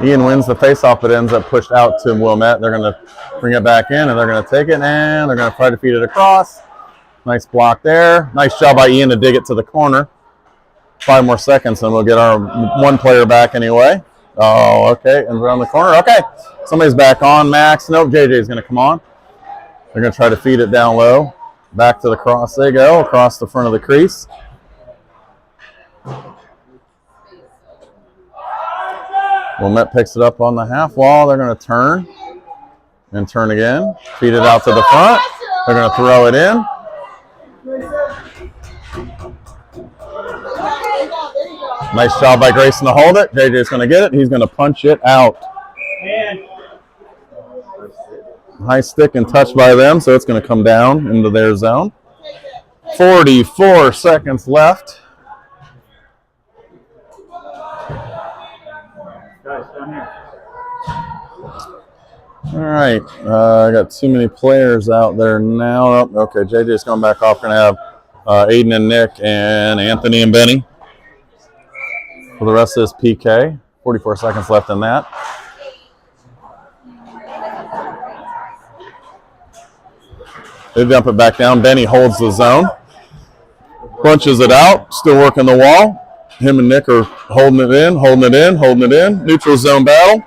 Ian wins the faceoff, but ends up pushed out to Wilmette. They're going to bring it back in, and they're going to take it, and they're going to try to feed it across. Nice block there. Nice job by Ian to dig it to the corner. 5 more seconds, and we'll get our one player back anyway. Oh, okay, and around the corner. Okay, somebody's back on. Max. Nope, JJ's going to come on. They're going to try to feed it down low. Back to the cross they go, across the front of the crease. Wilmette picks it up on the half wall. They're going to turn and turn again. Feed it out to the front. They're going to throw it in. Nice job by Grayson to hold it. JJ's going to get it. He's going to punch it out. High stick and touch by them, so it's going to come down into their zone. 44 seconds left. All right, I got too many players out there now. Oh, okay, JJ's going back off. Going to have Aiden and Nick and Anthony and Benny for the rest of this PK. 44 seconds left in that. They dump it back down. Benny holds the zone. Punches it out. Still working the wall. Him and Nick are holding it in, holding it in, holding it in. Neutral zone battle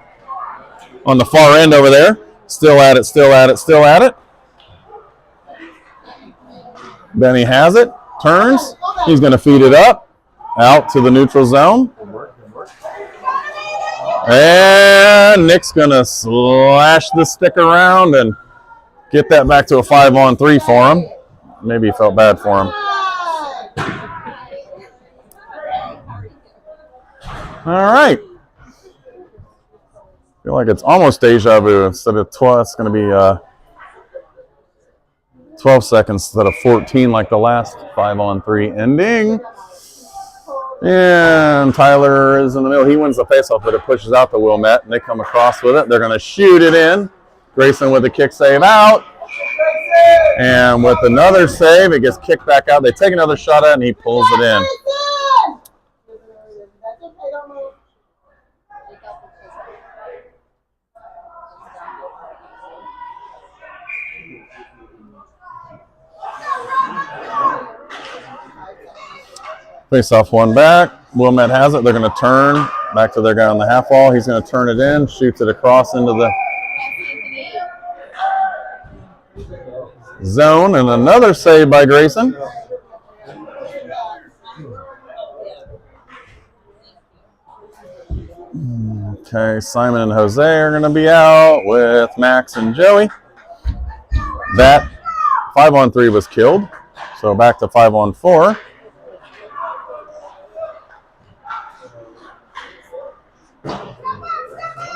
on the far end over there. Still at it, still at it, still at it. Benny has it. Turns. He's going to feed it up. Out to the neutral zone. And Nick's going to slash the stick around and get that back to a 5-on-3 for him. Maybe he felt bad for him. All right. Feel like it's almost deja vu. Instead of 12, it's going to be 12 seconds instead of 14 like the last 5-on-3 ending. And Tyler is in the middle. He wins the faceoff, but it pushes out the Wilmette, and they come across with it. They're going to shoot it in. Grayson with the kick save out. And with another save, it gets kicked back out. They take another shot at it, and he pulls it in. Face off one back. Wilmette has it. They're going to turn back to their guy on the half wall. He's going to turn it in, shoots it across into the zone, and another save by Grayson. Okay, Simon and Jose are going to be out with Max and Joey. That 5-on-3 was killed, so back to 5-on-4.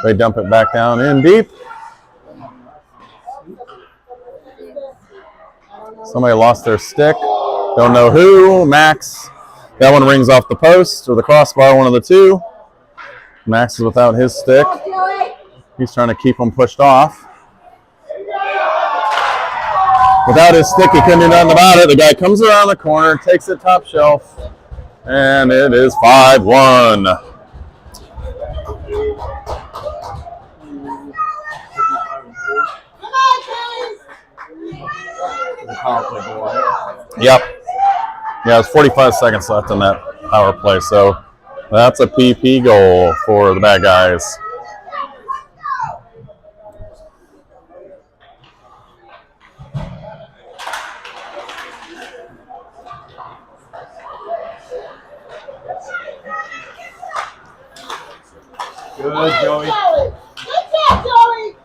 They dump it back down in deep. Somebody lost their stick. Don't know who. Max. That one rings off the post or the crossbar, one of the two. Max is without his stick. He's trying to keep him pushed off. Without his stick, he couldn't do nothing about it. The guy comes around the corner, takes it top shelf, and it is 5-1. Yep. Yeah, there's 45 seconds left in that power play, so that's a PP goal for the bad guys. Good, Joey. Good job, Joey.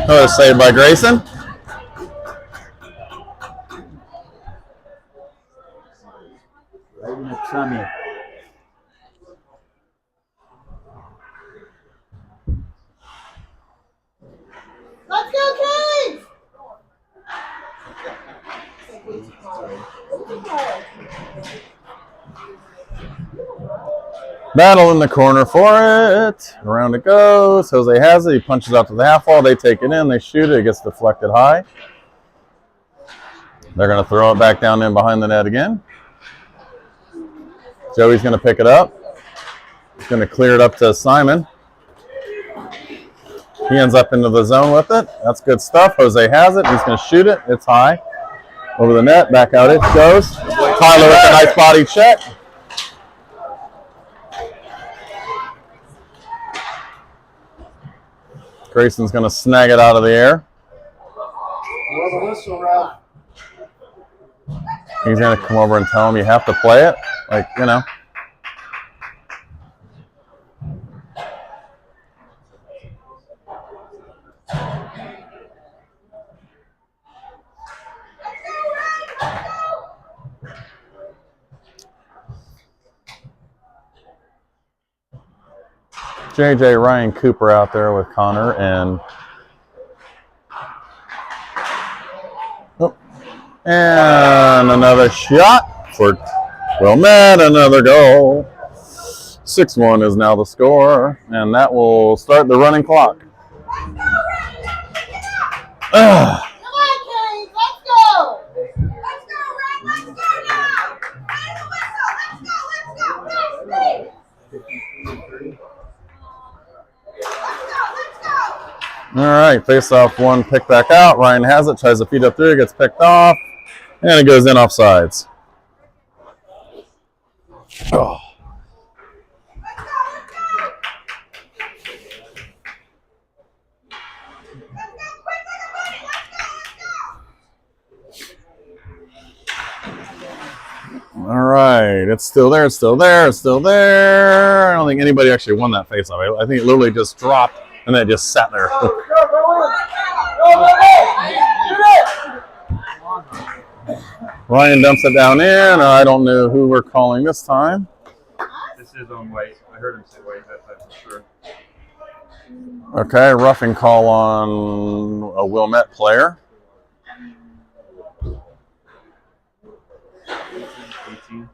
Another save by Grayson. Right in the tummy. Battle in the corner for it. Around it goes. Jose has it. He punches out to the half wall. They take it in. They shoot it. It gets deflected high. They're going to throw it back down in behind the net again. Joey's going to pick it up. He's going to clear it up to Simon. He ends up into the zone with it. That's good stuff. Jose has it. He's going to shoot it. It's high. Over the net. Back out it goes. Tyler with a nice body check. Grayson's going to snag it out of the air. Blow the whistle, Ralph. He's going to come over and tell him you have to play it. Like, you know. JJ Ryan Cooper out there with Connor and another shot for Wilmette, another goal. 6-1 is now the score, and that will start the running clock. Come on, Canes, let's go! Let's go, Red, let's go now! Play the whistle, let's go, let's go! All right, face-off one, pick back out. Ryan has it, tries to feed up through, gets picked off, and it goes in offsides. Oh. All right, it's still there, it's still there, it's still there. I don't think anybody actually won that face-off. I think it literally just dropped and then it just sat there. Ryan dumps it down in. I don't know who we're calling this time. This is on White. I heard him say White that time for sure. Okay, roughing call on a Wilmette player. 18.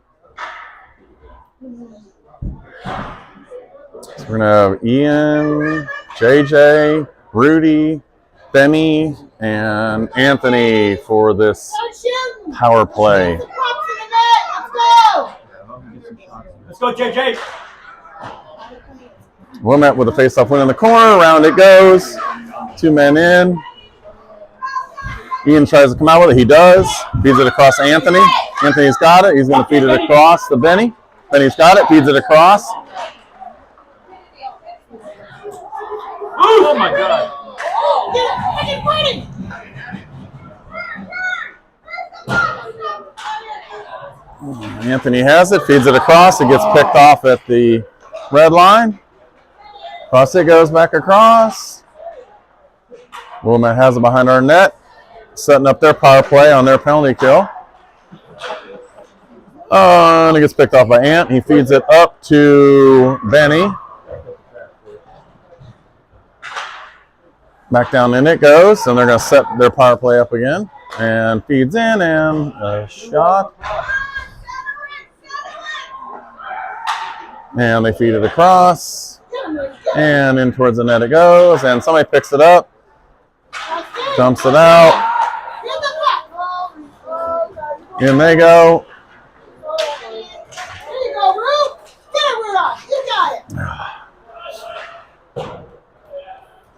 So we're going to have Ian, JJ, Rudy, Benny, and Anthony for this power play. Let's go, JJ. Wilmette with a face-off win in the corner. Around it goes. 2 men in. Ian tries to come out with it. He does. Feeds it across to Anthony. Anthony's got it. He's going to feed it across to Benny. Benny's got it. Feeds it across. Oh, my God. Anthony has it. Feeds it across. It gets picked off at the red line. Cross it goes back across. Wilmette has it behind our net. Setting up their power play on their penalty kill. And it gets picked off by Ant. He feeds it up to Benny. Back down in it goes. And they're going to set their power play up again. And feeds in and a shot. And they feed it across. And in towards the net it goes. And somebody picks it up. Dumps it out. In they go.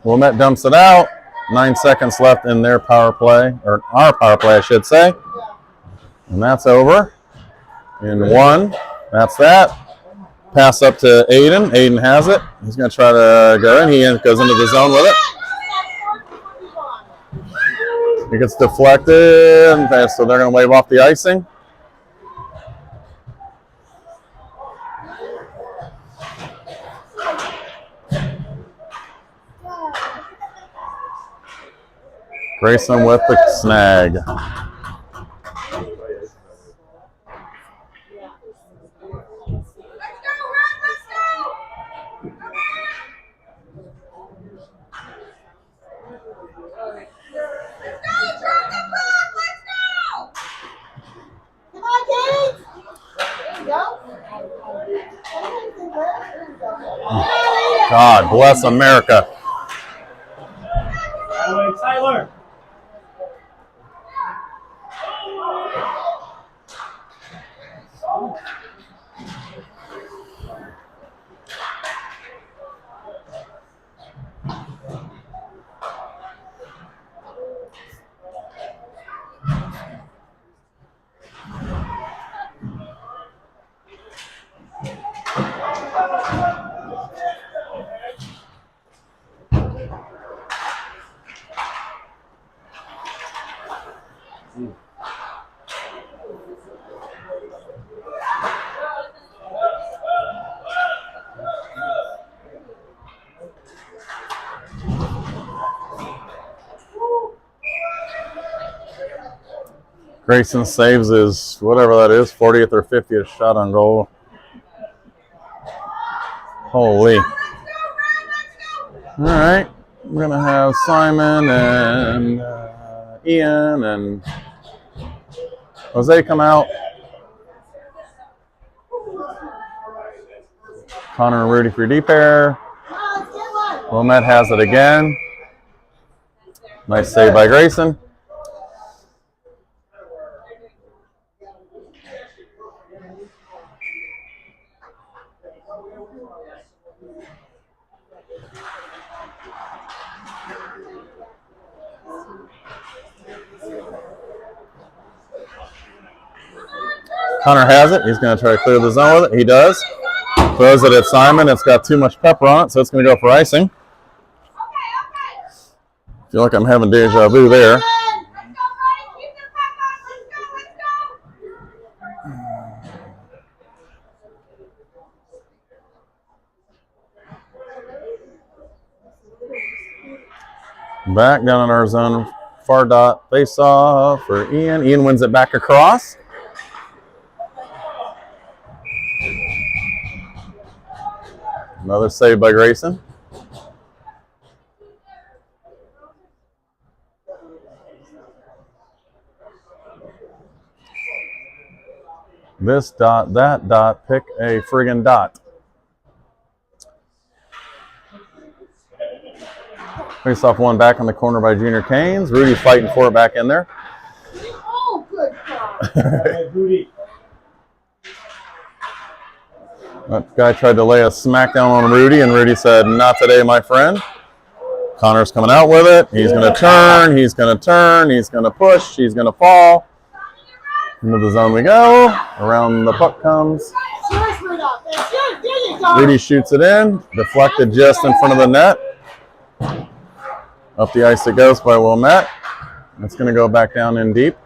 Wilmette dumps it out. 9 seconds left in their power play, or our power play, I should say. And that's over. In 1. That's that. Pass up to Aiden. Aiden has it. He's going to try to go in. He goes into the zone with it. It gets deflected, so they're going to wave off the icing. Grayson with the snag. God bless America. Tyler. Grayson saves his, whatever that is, 40th or 50th shot on goal. Holy. All right. We're going to have Simon and Ian and Jose come out. Connor and Rudy for deep air. Wilmette has it again. Nice save by Grayson. Connor has it. He's going to try to clear the zone with it. He does. Throws it at Simon. It's got too much pepper on it, so it's going to go for icing. Feel like I'm having deja vu there. Back down in our zone. Far dot face off for Ian. Ian wins it back across. Another save by Grayson. This dot, that dot, pick a friggin' dot. Face off one back on the corner by Jr.Canes. Rudy fighting for it back in there. Oh, good God. Rudy. That guy tried to lay a smackdown on Rudy, and Rudy said, "Not today, my friend." Connor's coming out with it. He's going to turn. He's going to turn. He's going to push. He's going to fall. Into the zone we go. Around the puck comes. Rudy shoots it in. Deflected just in front of the net. Up the ice it goes by Wilmette. It's going to go back down in deep.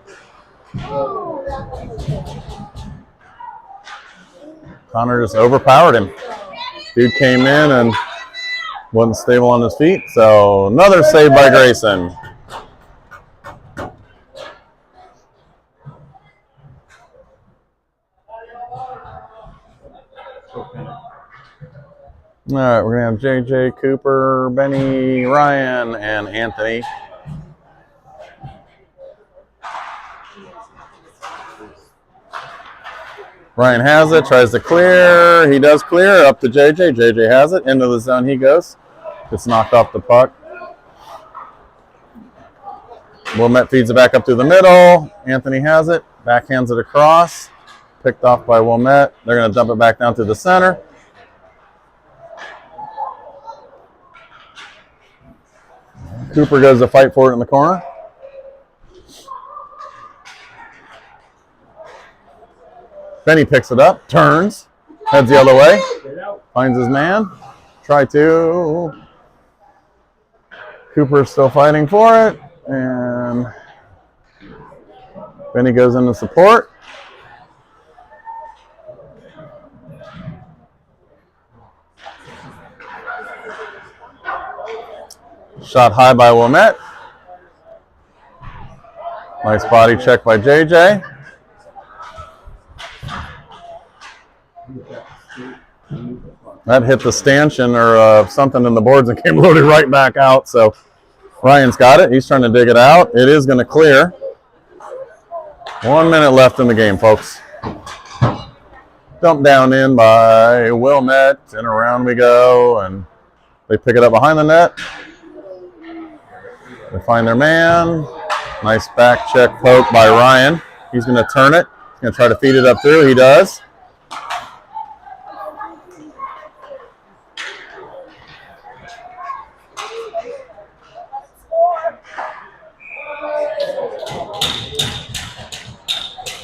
Connor just overpowered him. Dude came in and wasn't stable on his feet. So another save by Grayson. All right, we're going to have JJ, Cooper, Benny, Ryan, and Anthony. Ryan has it, tries to clear. He does clear, up to JJ. JJ has it, into the zone he goes. Gets knocked off the puck. Wilmette feeds it back up through the middle. Anthony has it, backhands it across. Picked off by Wilmette. They're going to dump it back down to the center. Cooper goes to fight for it in the corner. Benny picks it up, turns, heads the other way, finds his man. Try to. Cooper's still fighting for it, and Benny goes into support. Shot high by Wilmette. Nice body check by JJ. That hit the stanchion or something in the boards and came loaded right back out. So Ryan's got it. He's trying to dig it out. It is going to clear. 1 minute left in the game, folks. Dumped down in by Wilmette, and around we go. And They pick it up behind the net. They find their man. Nice back check poke by Ryan. He's going to turn it. He's going to try to feed it up through. He does.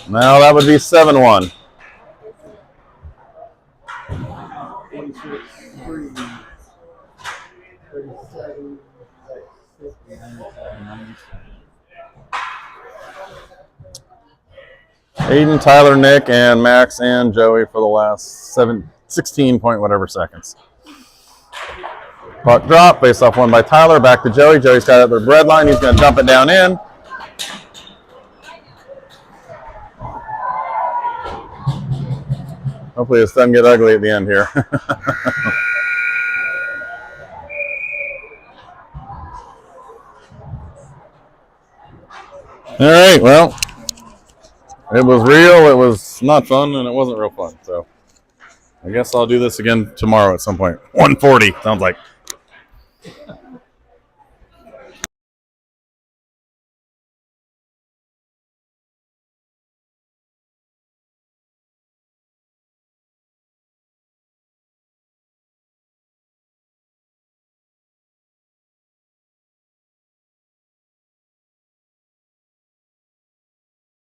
Now that would be 7-1. 46, 3, 37, 69. Aiden, Tyler, Nick, and Max and Joey for the last 16 point whatever seconds. Puck drop, face off one by Tyler, back to Joey. Joey's got it at the red line. He's going to dump it down in. Hopefully this doesn't get ugly at the end here. All right, well, it was real, it was not fun, and it wasn't real fun. So I guess I'll do this again tomorrow at some point. 140, sounds like.